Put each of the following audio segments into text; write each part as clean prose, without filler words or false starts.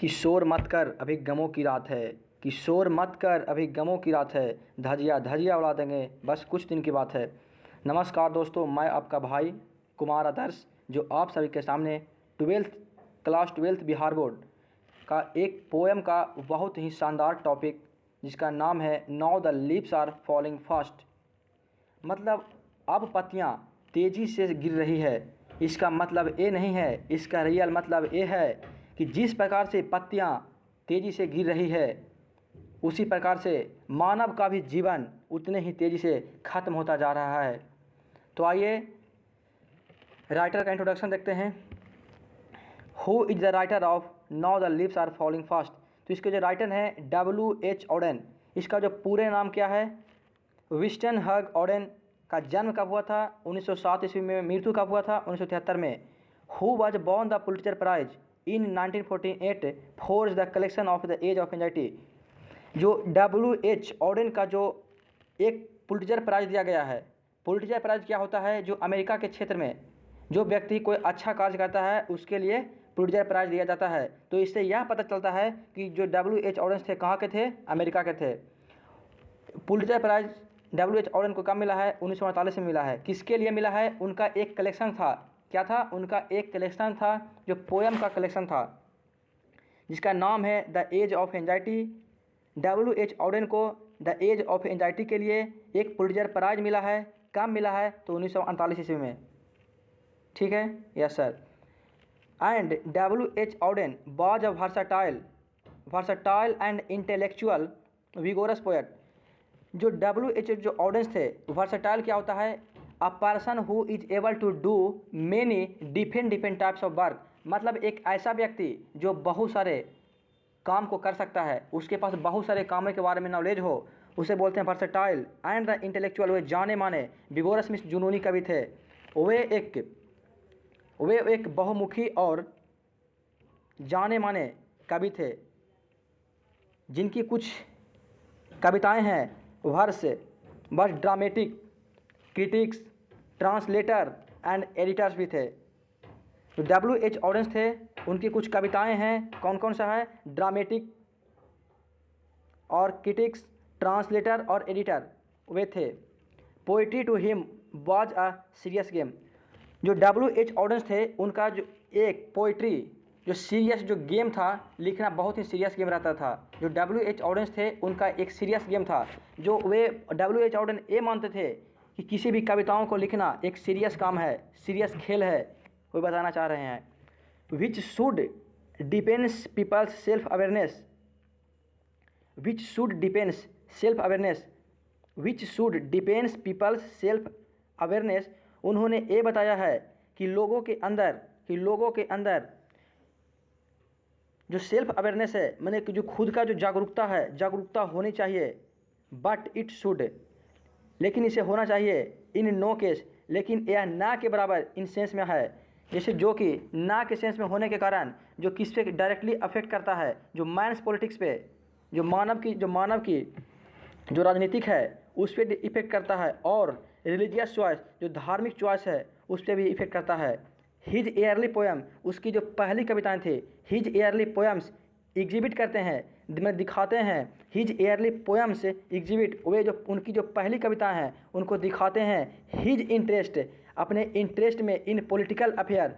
कि शोर मत कर अभी गमों की रात है, कि शोर मत कर अभी गमों की रात है, धजिया धजिया उड़ा देंगे बस कुछ दिन की बात है। नमस्कार दोस्तों, मैं आपका भाई कुमार आदर्श, जो आप सभी के सामने क्लास ट्वेल्थ बिहार बोर्ड का एक पोएम का बहुत ही शानदार टॉपिक, जिसका नाम है now the leaves are falling fast. मतलब अब पत्तियाँ तेज़ी से गिर रही है, इसका मतलब ये नहीं है, इसका रियल मतलब ये है कि जिस प्रकार से पत्तियाँ तेज़ी से गिर रही है, उसी प्रकार से मानव का भी जीवन उतने ही तेज़ी से ख़त्म होता जा रहा है। तो आइए राइटर का इंट्रोडक्शन देखते हैं। Who is the writer of now the leaves are falling fast. तो इसके जो राइटर हैं W.H. ऑडेन। इसका जो पूरे नाम क्या है? विस्टन हग ऑडेन। का जन्म कब हुआ था? 1907 ईस्वी में। मृत्यु कब हुआ था? 1973 में। Who was born the Pulitzer prize in 1948 for the collection of the age of anxiety. जो W.H. ऑडेन का जो एक पुलित्ज़र प्राइज दिया गया है। पुलित्ज़र प्राइज क्या होता है? जो अमेरिका के क्षेत्र में जो व्यक्ति कोई अच्छा कार्य करता है उसके लिए पुलित्ज़र प्राइज दिया जाता है। तो इससे यह पता चलता है कि जो W.H. ऑडेन थे कहाँ के थे? अमेरिका के थे। Pulitzer prize W.H. ऑडेन को कब मिला है? 1948 में मिला है। किसके लिए मिला है? उनका एक कलेक्शन था। क्या था? उनका एक कलेक्शन था, जो पोएम का कलेक्शन था, जिसका नाम है the age of anxiety. W.H. Auden को द एज ऑफ एंजाइटी के लिए एक पुलित्ज़र प्राइज मिला है। कब मिला है? तो 1948 ईस्वी में। ठीक है? Yes sir. And W.H. Auden was a versatile and intellectual vigorous poet. जो W.H. जो ऑडेंस थे, वर्सटाइल क्या होता है? A person who is able to do many different types of work. मतलब एक ऐसा व्यक्ति जो बहुत सारे काम को कर सकता है, उसके पास बहुत सारे कामों के बारे में नॉलेज हो, उसे बोलते हैं वर्सटाइल। एंड द इंटेलेक्चुअल, वे जाने माने विगोरस मीन्स जुनूनी कवि थे। वे एक बहुमुखी और जाने माने कवि थे, जिनकी कुछ कविताएं हैं verse, dramatic, critics, translator and editors भी थे। तो W.H. ऑडेंस थे, उनकी कुछ कविताएं हैं। कौन कौन सा है? ड्रामेटिक और क्रिटिक्स, ट्रांसलेटर और एडिटर वे थे। Poetry to him was a serious game. जो W.H. ऑडेंस थे, उनका जो एक पोइट्री जो सीरियस जो गेम था, लिखना बहुत ही सीरियस गेम रहता था। जो W.H. ऑडेंस थे, उनका एक सीरियस गेम था। जो वे W.H. ऑडेन ये मानते थे कि किसी भी कविताओं को लिखना एक सीरियस काम है, सीरियस खेल है, वो बताना चाह रहे हैं। Which should depends peoples self awareness. Which should depends self awareness. Which should depends peoples self awareness. उन्होंने ये बताया है कि लोगों के अंदर जो सेल्फ अवेयरनेस है, मैंने कि जो खुद का जो जागरूकता होनी चाहिए। बट इट शुड, लेकिन इसे होना चाहिए इन नो केस, लेकिन यह ना के बराबर इन सेंस में है। जैसे जो कि ना के सेंस में होने के कारण जो किस पे डायरेक्टली अफेक्ट करता है? जो मैंस पॉलिटिक्स पे, जो मानव की जो राजनीतिक है उस पर इफेक्ट करता है, और रिलीजियस चॉइस जो धार्मिक चॉइस है उस पर भी इफेक्ट करता है। हिज एयरली पोएम, उसकी जो पहली कविताएं थी, हिज एयरली पोएम्स एग्जिबिट करते हैं, में दिखाते हैं। हिज एयरली पोएम्स एग्जिबिट, वे जो उनकी जो पहली कविताएं हैं उनको दिखाते हैं। हिज इंटरेस्ट, अपने इंटरेस्ट में इन पॉलिटिकल अफेयर,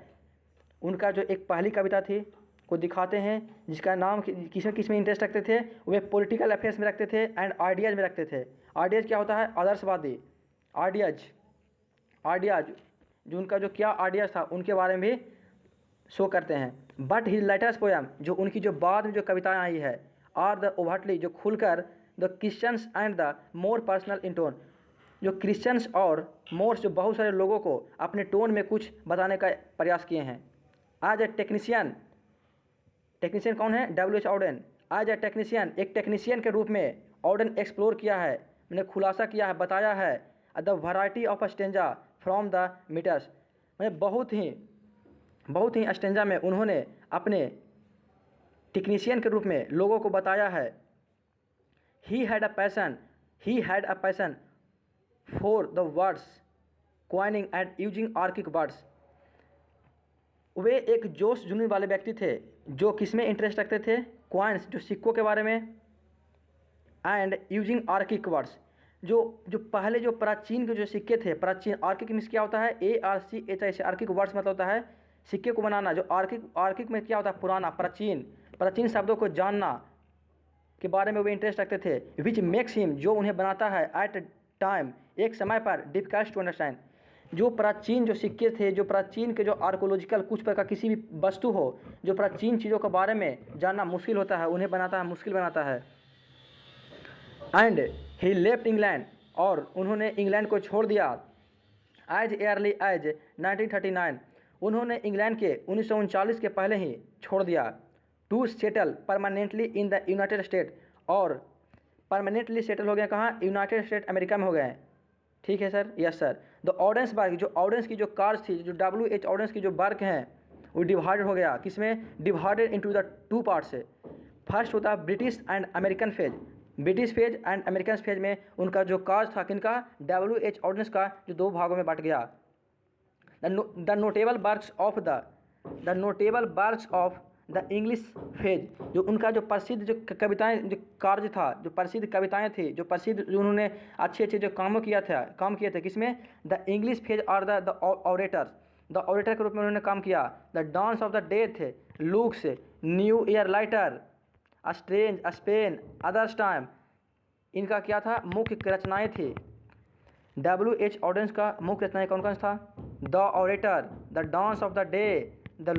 उनका जो एक पहली कविता थी को दिखाते हैं, जिसका नाम किस में इंटरेस्ट रखते थे? वे पॉलिटिकल अफेयर्स में रखते थे एंड आइडियाज़ में रखते थे। आइडियाज़ क्या होता है? आदर्शवादी आइडियाज़ जो उनका जो क्या आइडियाज़ था उनके बारे में भी शो करते हैं। बट हिज लेटेस्ट पोएम, जो उनकी जो बाद में जो कविताएं आई है, आर द ओवरटली, जो खुलकर the Christians and the more personal in tone, जो क्रिश्चियंस और मोर्स, जो बहुत सारे लोगों को अपने टोन में कुछ बताने का प्रयास किए हैं। एज ए टेक्नीशियन कौन है? W.H. Auden. As a technician, एक टेक्नीशियन के रूप में ऑडेन एक्सप्लोर किया है, मैंने खुलासा किया है, बताया है the variety of stanza from the meters. मैंने बहुत ही स्टेंजा में उन्होंने अपने टेक्नीशियन के रूप में लोगों को बताया है। He had a passion for the words, coining and using archaic words. वे एक जोश जुनून वाले व्यक्ति थे जो किस में इंटरेस्ट रखते थे, कॉइन्स जो सिक्कों के बारे में, एंड यूजिंग आर्किक वर्ड्स जो पहले जो प्राचीन के जो सिक्के थे, प्राचीन आर्किक मीन्स क्या होता है, ARCHIC, आर्किक वर्ड्स मतलब होता है सिक्के को बनाना। जो आर्किक में क्या होता है, पुराना, प्राचीन शब्दों को जानना के बारे में वे इंटरेस्ट रखते थे। विच मेक्स हिम, जो उन्हें बनाता है, एट टाइम, एक समय पर, डिफिकल्ट टू अंडरस्टैंड। जो प्राचीन जो सिक्के थे, जो प्राचीन के जो आर्कोलॉजिकल कुछ प्रकार किसी भी वस्तु हो, जो प्राचीन चीज़ों के बारे में जानना मुश्किल होता है, उन्हें बनाता है, मुश्किल बनाता है। एंड ही लेफ्ट इंग्लैंड, और उन्होंने इंग्लैंड को छोड़ दिया एज एयरली एज 1939, उन्होंने इंग्लैंड के 1939 के पहले ही छोड़ दिया। To settle permanently in the United State, और परमानेंटली सेटल हो गए कहाँ, यूनाइटेड स्टेट अमेरिका में हो गए। ठीक है सर, यस सर। द ऑडेंसबर्ग, जो ऑडेंस की जो कार्स थी, जो WH ऑडेंस की जो बर्ग हैं, वो डिवाइडेड हो गया, किसमें, divided into the two parts से। फर्स्ट होता है British and American phase, British phase and American phase में उनका जो कार्स था, किनका, WH ऑडेंस का, जो दो भागों में बट गया। The notable works of the English phase, जो उनका जो प्रसिद्ध जो कविताएं, जो कार्य था, जो प्रसिद्ध कविताएं थी, जो प्रसिद्ध, जो उन्होंने अच्छे जो काम किए थे किसमें, द इंग्लिश फेज और द ऑरेटर के रूप में उन्होंने काम किया। The dance of the death, looks, new year lighter, strange, Spain, others time, इनका क्या था, मुख्य रचनाएं थी। WH ऑडेंस का मुख्य रचनाएं कौन कौन था, the orator, the dance of the day, the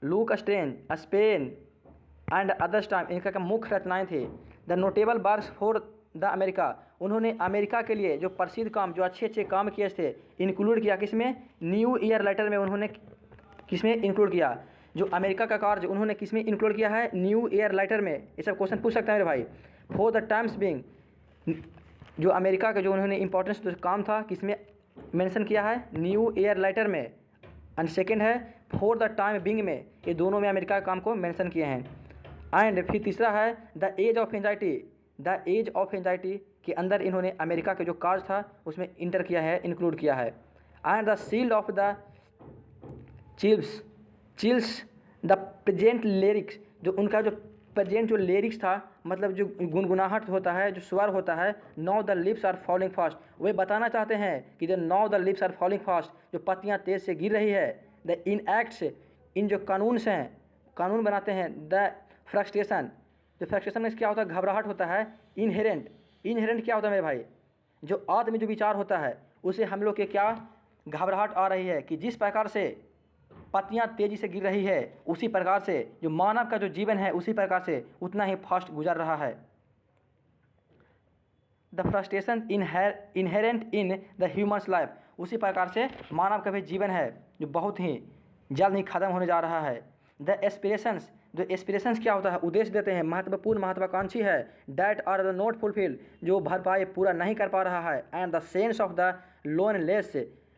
look strange, Spain and others time, इनका मुख्य रचनाएं थी। The notable works for the America, उन्होंने अमेरिका के लिए जो प्रसिद्ध काम, जो अच्छे काम किए थे, इंक्लूड किया किसमें, न्यू ईयर लेटर में उन्होंने किसमें इंक्लूड किया, जो अमेरिका का कार्य उन्होंने किसमें इंक्लूड किया है, न्यू ईयर लेटर में। ये सब क्वेश्चन पूछ सकते हैं मेरे भाई। फॉर द टाइम्स बिंग, जो अमेरिका का जो उन्होंने इंपॉर्टेंस जो काम था, किसमें मेंशन किया है, न्यू ईयर लेटर में। एंड सेकेंड है फॉर द टाइम बिंग में, ये दोनों में अमेरिका के काम को मेंशन किए हैं। एंड फिर तीसरा है द एज ऑफ एंजाइटी के अंदर इन्होंने अमेरिका के जो कार्य था उसमें इंटर किया है, इंक्लूड किया है। And the shield of the chills the present lyrics, जो उनका जो प्रेजेंट जो लिरिक्स था, मतलब जो गुनगुनाहट होता है, जो स्वर होता है, now the lips are falling fast, वे बताना चाहते हैं कि the now the lips are falling fast, जो पत्तियां तेज से गिर रही है। द इन एक्ट्स, इन जो कानून हैं, कानून बनाते हैं। द फ्रस्ट्रेशन, जो फ्रस्ट्रेशन में क्या होता है, घबराहट होता है। इनहेरेंट क्या होता है मेरे भाई, जो आत्म में जो विचार होता है, उसे हम लोग के क्या घबराहट आ रही है कि जिस प्रकार से पत्तियां तेजी से गिर रही है, उसी प्रकार से जो मानव का जो जीवन है, उसी प्रकार से उतना ही फास्ट गुजर रहा है। The frustration inherent in the humans life, उसी प्रकार से मानव का भी जीवन है जो बहुत ही जल्द ही खत्म होने जा रहा है। द एस्पिरेशंस, जो एस्पिरेशंस क्या होता है, उद्देश्य देते हैं, महत्वपूर्ण महत्वाकांक्षी है। That are the not fulfilled, जो भरपाई पूरा नहीं कर पा रहा है। And the sense of the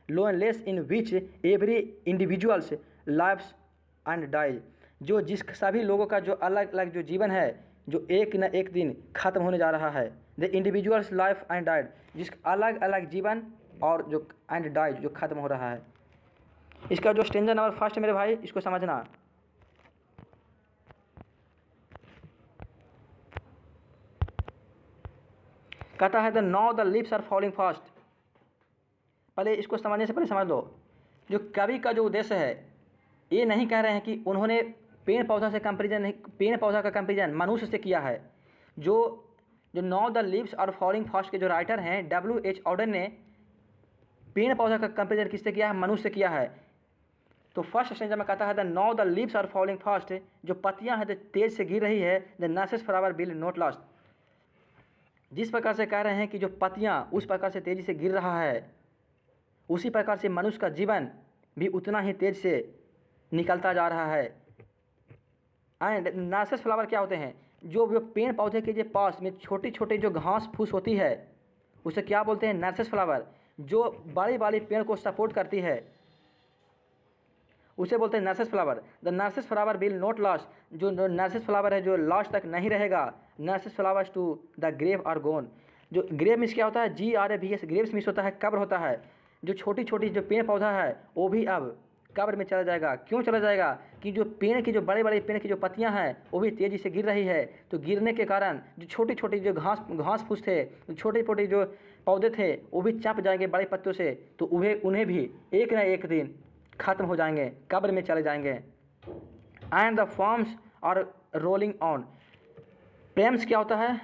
loneliness in which every individuals lives and dies, जो जिस सभी लोगों का जो अलग अलग जो जीवन है, जो एक न एक दिन खत्म होने जा रहा है। The individuals life and died, जिस अलग अलग जीवन और जो एंड डाइड जो खत्म हो रहा है। इसका जो स्टेंजर नंबर फर्स्ट है मेरे भाई, इसको समझना। कहता है the now the lips are falling fast. पहले इसको समझने से पहले समझ लो, जो कवि का जो उद्देश्य है, ये नहीं कह रहे हैं कि उन्होंने पेड़ पौधा से कंपेरिजन नहीं, पेड़ पौधा का कंपेरिजन मनुष्य से किया है। जो now the leaves are falling fast के जो राइटर हैं WH ऑडेन ने पेड़ पौधा का कंपेरिजन किससे किया है, मनुष्य से किया है। तो फर्स्ट स्टेंजा में कहता है the now the leaves are falling fast, जो पत्तियां हैं जो तेज से गिर रही है। The nurses flower will not last, जिस प्रकार से कह रहे हैं कि जो पत्तियां उस प्रकार से तेजी से गिर रहा है, उसी प्रकार से मनुष्य का जीवन भी उतना ही तेज से निकलता जा रहा है। एंड नर्सेस फ्लावर क्या होते हैं, जो पेड़ पौधे के पास में छोटी छोटी जो घास फूस होती है, उसे क्या बोलते हैं, नर्सेस फ्लावर। जो बड़ी बड़ी पेड़ को सपोर्ट करती है, उसे बोलते हैं nurses flower. The nurses flower will not last, जो नर्सेस फ्लावर है जो लास्ट तक नहीं रहेगा। Nurses flowers to the grave are gone, जो ग्रेव मिस क्या होता है, GRAVES, ग्रेव्स मिस होता है, कब्र होता है। जो छोटी छोटी जो पेड़ पौधा है वो भी अब कब्र में चला जाएगा। क्यों चला जाएगा? कि जो पेड़ की जो बड़े बड़े पेड़ की जो पत्तियां हैं वो भी तेज़ी से गिर रही है, तो गिरने के कारण जो छोटी छोटी जो घास फूस थे, छोटे छोटे जो पौधे थे वो भी चप जाएंगे बड़े पत्तों से, तो उन्हें भी एक न एक दिन ख़त्म हो जाएंगे, कब्र में चले जाएंगे। And the forms are rolling on. Prams क्या होता है?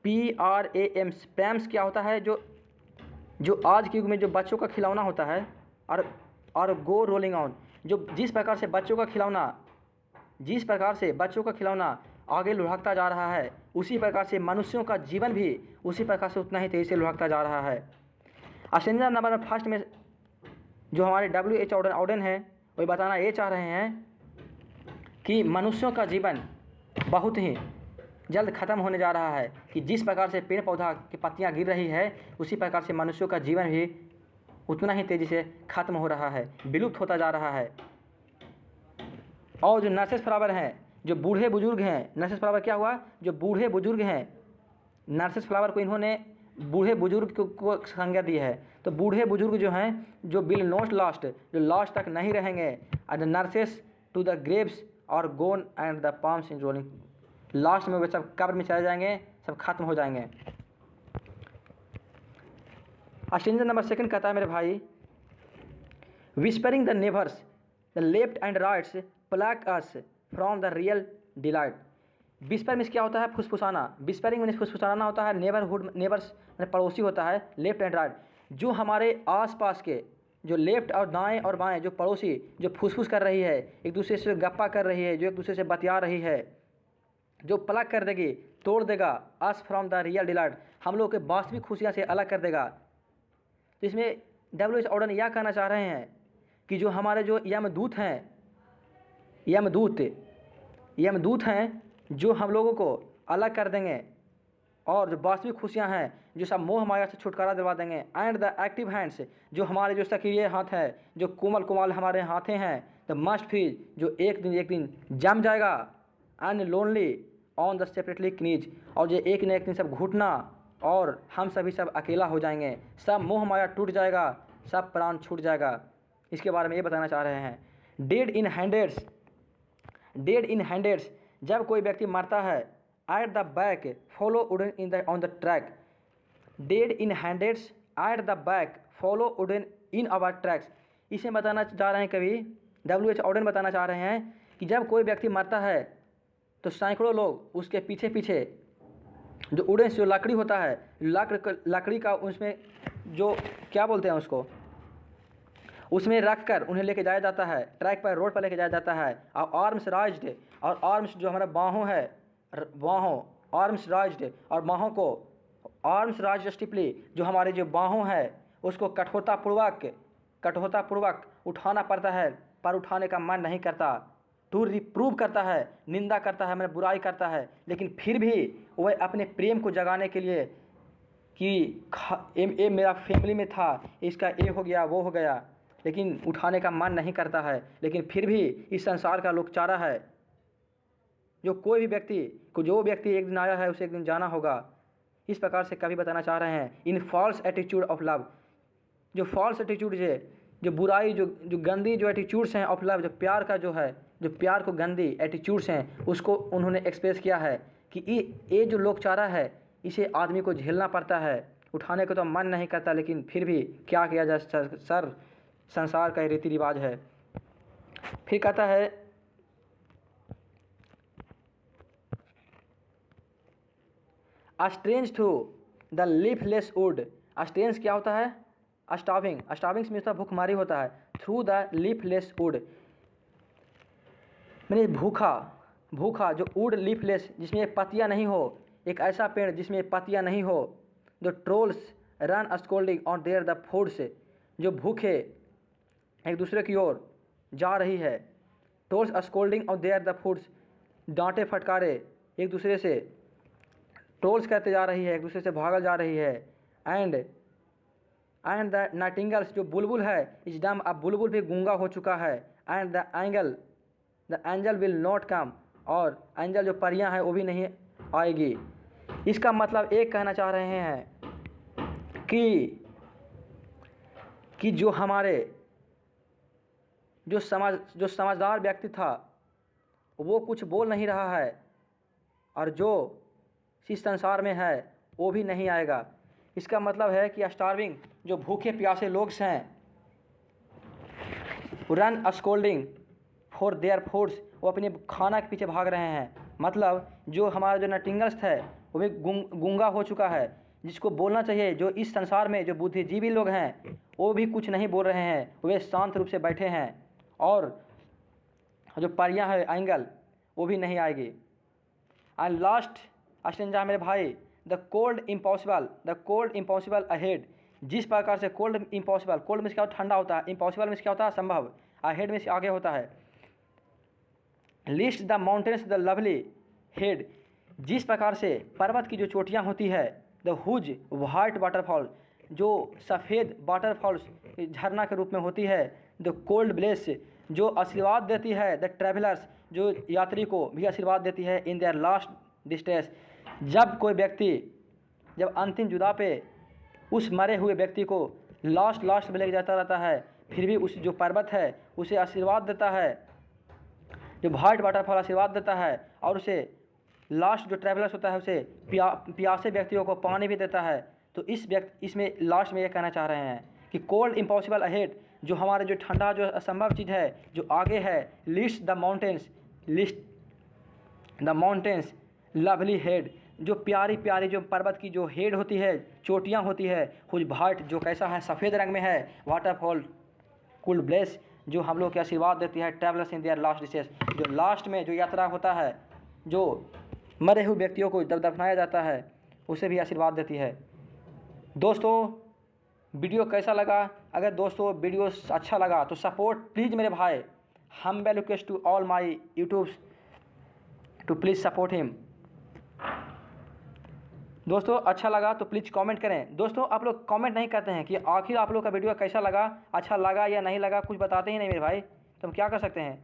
PRAMS। प्रेम्स क्या होता है? जो आज के युग में जो बच्चों का खिलौना होता है, और गो रोलिंग ऑन, जो जिस प्रकार से बच्चों का खिलौना आगे लुढ़कता जा रहा है, उसी प्रकार से मनुष्यों का जीवन भी उसी प्रकार से उतना ही तेज़ी से लुढ़कता जा रहा है। असेंजर नंबर फर्स्ट में जो हमारे WH ऑडेन है वो बताना ये चाह रहे हैं कि मनुष्यों का जीवन बहुत ही जल्द ख़त्म होने जा रहा है, कि जिस प्रकार से पेड़ पौधा की पत्तियां गिर रही है उसी प्रकार से मनुष्यों का जीवन भी उतना ही तेज़ी से ख़त्म हो रहा है, विलुप्त होता जा रहा है। और जो नर्सेस फ्लावर हैं, जो बूढ़े बुजुर्ग हैं, नर्सेस फ्लावर क्या हुआ? जो बूढ़े बुजुर्ग हैं, नर्सेस फ्लावर को इन्होंने बूढ़े बुजुर्ग को संज्ञा दी है। तो बूढ़े बुजुर्ग जो हैं, जो विल नॉट लास्ट, जो लास्ट तक नहीं रहेंगे, and the nurses to the graves और gone and the palms in rolling. Last में वे सब कब्र में चले जाएंगे, सब खत्म हो जाएंगे। स्ट्रेंजर नंबर सेकंड कहता है मेरे भाई, whispering the neighbours the left and rights plug us from the real delight. Whisper means क्या होता है? फुसफुसाना। विस्परिंग मीन्स फुसफुसाना होता है, नेबर्स मैंने पड़ोसी होता है, लेफ्ट एंड राइट जो हमारे आसपास के जो लेफ्ट और दाएं और बाएं जो पड़ोसी जो फुसफुस कर रही है, एक दूसरे से गप्पा कर रही है, जो एक दूसरे से बतिया रही है, जो प्लग कर देगी, तोड़ देगा, us from the real delight, हम लोग के वास्तविक खुशियाँ से अलग कर देगा। तो इसमें WH ऑडेन यह कहना चाह रहे हैं कि जो हमारे जो यमदूत हैं जो हम लोगों को अलग कर देंगे, और जो वास्तविक खुशियां हैं जो सब मोह माया से छुटकारा दिलवा देंगे। एंड द एक्टिव हैंड्स, जो हमारे जो सक्रिय हाथ हैं, जो कोमल हमारे हाथें हैं, द मस्ट फ्रीज, जो एक दिन जम जाएगा। And lonely on the separately knees, और जो एक न एक दिन सब घुटना, और हम सभी सब अकेला हो जाएंगे, सब मोह माया टूट जाएगा, सब प्राण छूट जाएगा। इसके बारे में ये बताना चाह रहे हैं। डेड इन हैंड्रेड्स, जब कोई व्यक्ति मरता है, at the back follow wooden on the track. Dead in hundreds at the back follow wooden in our tracks. इसे बताना चाह रहे हैं कभी WH ऑडेन बताना चाह रहे हैं कि जब कोई व्यक्ति मरता है तो सैकड़ों लोग उसके पीछे पीछे जो उड़न जो लकड़ी होता है, लकड़ी का उसमें जो क्या बोलते हैं उसको, उसमें रख कर उन्हें लेके जाया जाता है, ट्रैक पर रोड पर लेके जाया जाता है। और आर्म्स राइज्ड, और आर्म्स जो हमारा बाहों है, आर्म्स राइज्ड, और बाहों को आर्म्स राइज्ड स्टिफली, जो हमारे जो बाहों है उसको कठोरतापूर्वक उठाना पड़ता है, पर उठाने का मन नहीं करता। टू रिप्रूव करता है, निंदा करता है, मैंने बुराई करता है, लेकिन फिर भी वह अपने प्रेम को जगाने के लिए कि ये मेरा फैमिली में था, इसका ये हो गया वो हो गया, लेकिन उठाने का मन नहीं करता है। लेकिन फिर भी इस संसार का लोकचारा है, जो कोई भी व्यक्ति को, जो व्यक्ति एक दिन आया है उसे एक दिन जाना होगा। इस प्रकार से कवि बताना चाह रहे हैं, इन फॉल्स एटीट्यूड ऑफ लव, जो फॉल्स एटीट्यूड है, जो बुराई, जो गंदी जो एटीट्यूड्स हैं ऑफ लव, जो प्यार का जो है, जो प्यार को गंदी एटीट्यूड्स हैं, उसको उन्होंने एक्सप्रेस किया है कि ये जो लोकचारा है इसे आदमी को झेलना पड़ता है, उठाने को तो मन नहीं करता, लेकिन फिर भी क्या किया जाए सर, संसार का रीति रिवाज है। फिर कहता है strange through the leafless would. Strange क्या होता है? स्टाविंग में उसका भूखमारी होता है। थ्रू द लीफलेस वुड मैंने भूखा जो वुड लीफलेस, जिसमें पत्तियां नहीं हो, एक ऐसा पेड़ जिसमें पत्तियां नहीं हो। The trolls run scolding on their the foods, जो भूखे एक दूसरे की ओर जा रही है। Trolls scolding on their the foods, डांटे फटकारे एक दूसरे से ट्रोल्स करते जा रही है, एक दूसरे से भागल जा रही है। एंड द नाइटिंगल्स, जो बुलबुल है इस डम, अब बुलबुल भी गूंगा हो चुका है। And the angel will not come, और एंजल जो परियां हैं वो भी नहीं आएगी। इसका मतलब एक कहना चाह रहे हैं कि जो हमारे जो समझदार व्यक्ति था वो कुछ बोल नहीं रहा है, और जो इस संसार में है वो भी नहीं आएगा। इसका मतलब है कि स्टार्विंग, जो भूखे प्यासे लोग हैं, run scolding for their foods, वो अपने खाना के पीछे भाग रहे हैं। मतलब जो हमारा जो नटिंगल्स है वो भी गूंगा हो चुका है, जिसको बोलना चाहिए। जो इस संसार में जो बुद्धिजीवी लोग हैं वो भी कुछ नहीं बोल रहे हैं, वे शांत रूप से बैठे हैं। और जो परियां हैं एंगल, वो भी नहीं आएगी। एंड लास्ट स्टेंजा मेरे भाई, द कोल्ड इम्पॉसिबल अहेड। जिस प्रकार से कोल्ड इम्पॉसिबल, कोल्ड में क्या ठंडा होता है, इम्पॉसिबल में क्या होता है असंभव, अहेड में आगे होता है। List the mountains the lovely head. जिस प्रकार से पर्वत की जो चोटियाँ होती है, द हुज वाइट वाटरफॉल, जो सफ़ेद वाटरफॉल्स झरना के रूप में होती है। द कोल्ड ब्लेस, जो आशीर्वाद देती है द ट्रैवलर्स, जो यात्री को भी आशीर्वाद देती है इन देयर लास्ट डिस्ट्रेस। जब कोई व्यक्ति जब अंतिम जुदा पे उस मरे हुए व्यक्ति को लास्ट में लेके जाता रहता है, फिर भी उस जो पर्वत है उसे आशीर्वाद देता है, जो वाइट वाटरफॉल आशीर्वाद देता है, और उसे लास्ट जो ट्रैवलर्स होता है उसे प्यासे व्यक्तियों को पानी भी देता है। तो इसमें लास्ट में ये कहना चाह रहे हैं कि कोल्ड इम्पॉसिबल अहेड, जो हमारे जो ठंडा जो असंभव चीज़ है जो आगे है। List the mountains lovely head, जो प्यारी प्यारी जो पर्वत की जो हेड होती है, चोटियाँ होती है, कुछ वाइट जो कैसा है सफ़ेद रंग में है, वाटरफॉल कुल ब्लेस, जो हम लोग की आशीर्वाद देती है travellers in their last dishes. जो लास्ट में जो यात्रा होता है, जो मरे हुए व्यक्तियों को जब दफनाया जाता है उसे भी आशीर्वाद देती है। दोस्तों वीडियो कैसा लगा? अगर दोस्तों वीडियो अच्छा लगा तो सपोर्ट प्लीज़ मेरे भाई, humble request to all my YouTubes to please support him. दोस्तों अच्छा लगा तो प्लीज़ कमेंट करें। दोस्तों आप लोग कमेंट नहीं करते हैं कि आखिर आप लोग का वीडियो कैसा लगा, अच्छा लगा या नहीं लगा, कुछ बताते ही नहीं मेरे भाई, तो हम क्या कर सकते हैं।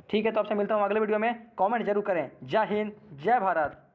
ठीक है, तो आपसे मिलता हूँ अगले वीडियो में। कमेंट जरूर करें। जय हिंद, जय भारत।